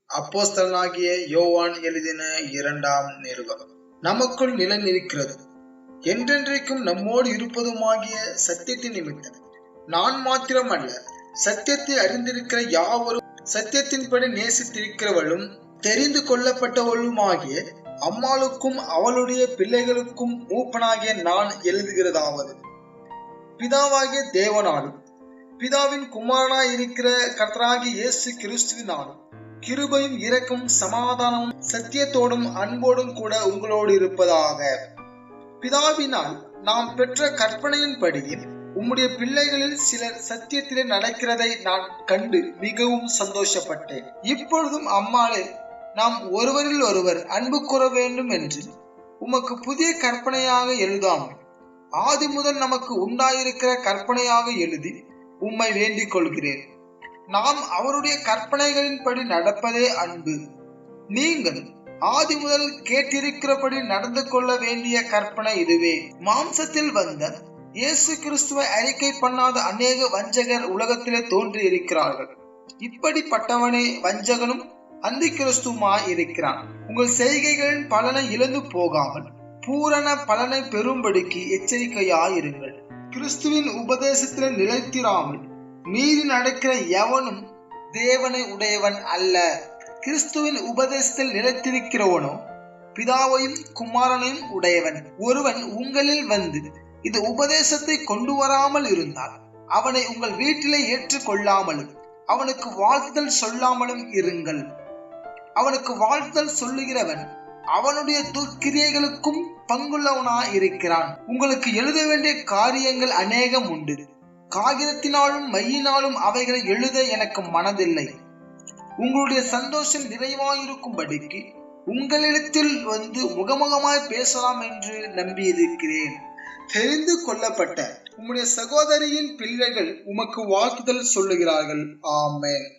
அப்போஸ்தலனாகிய யோவான் எழுதின 2ஆம் நிருபம். நமக்குள் நிலைநிற்கிறது, என்றென்றைக்கும் நம்மோடு இருப்பதுமாகிய சத்தியத்தின் நிமித்தம் நான் மாத்திரமல்ல, சத்தியத்தை அறிந்திருக்கிற யாவரும் சத்தியத்தின்படி நேசித்திருக்கிறவளும் தெரிந்து கொள்ளப்பட்டவளுமாகிய அம்மாளுக்கும் அவளுடைய பிள்ளைகளுக்கும் மூப்பனாகிய நான் எழுதுகிறதாவது, பிதாவாகிய தேவனாலும் பிதாவின் குமாரனாய் இருக்கிற கர்த்தராகிய இயேசு கிறிஸ்துவினாலும் கிருபையும் இரக்கமும் சமாதானமும் சத்தியத்தோடும் அன்போடும் கூட உங்களோடு இருப்பதாக. பிதாவினால் நாம் பெற்ற கற்பனையின்படி உம்முடைய பிள்ளைகளில் சிலர் சத்தியத்திலே நடக்கிறதை நான் கண்டு மிகவும் சந்தோஷப்பட்டேன். இப்பொழுதும் அம்மாளே, நாம் ஒருவரில் ஒருவர் அன்பு கூற வேண்டும் என்று உமக்கு புதிய கற்பனையாக எழுதாமல் ஆதி முதல் நமக்கு உண்டாயிருக்கிற கற்பனையாக எழுதி உம்மை வேண்டிக் கொள்கிறேன். நாம் அவருடைய கற்பனைகளின்படி நடப்பதே அன்பு. நீங்கள் ஆதி முதல் கேட்டிருக்கிறபடி நடந்து கொள்ள வேண்டிய கற்பனை இதுவே. மாம்சத்தில் வந்த இயேசு கிறிஸ்துவை அறிக்கை பண்ணாத அநேக வஞ்சகர் உலகத்திலே தோன்றி இருக்கிறார்கள். இப்படிப்பட்டவனே வஞ்சகனும் அந்தி கிறிஸ்துமாய் இருக்கிறான். உங்கள் செய்கைகளின் பலனை இழந்து போகாமல் பூரண பலனை பெறும்படிக்கு எச்சரிக்கையாயிருங்கள். கிறிஸ்துவின் உபதேசத்தில் நிலைத்திராமல் மீறி நடக்கிற எவனும் தேவனை உடையவன் அல்ல. கிறிஸ்துவின் உபதேசத்தில் நிலைத்திருக்கிறவனோ பிதாவையும் குமாரனையும் உடையவன். ஒருவன் உங்களில் வந்து இந்த உபதேசத்தை கொண்டு வராமல் இருந்தால் அவனை உங்கள் வீட்டிலே ஏற்றுக்கொள்ளாமலும் அவனுக்கு வாழ்த்துதல் சொல்லாமலும் இருங்கள். அவனுக்கு வாழ்த்துதல் சொல்லுகிறவன் அவனுடைய துர்க்கிரியைகளுக்கும் பங்குள்ளவனாய் இருக்கிறான். உங்களுக்கு எழுத வேண்டிய காரியங்கள் அநேகம் உண்டு. காகிதத்தினாலும் மையினாலும் அவைகளை எழுத எனக்கு மனதில்லை. உங்களுடைய சந்தோஷம் நிறைவாயிருக்கும்படிக்கு உங்களிடத்தில் வந்து முகமுகமாய் பேசலாம் என்று நம்பியிருக்கிறேன். தெரிந்து கொள்ளப்பட்ட உம்முடைய சகோதரியின் பிள்ளைகள் உமக்கு வாழ்த்துதல் சொல்லுகிறார்கள். ஆமென்.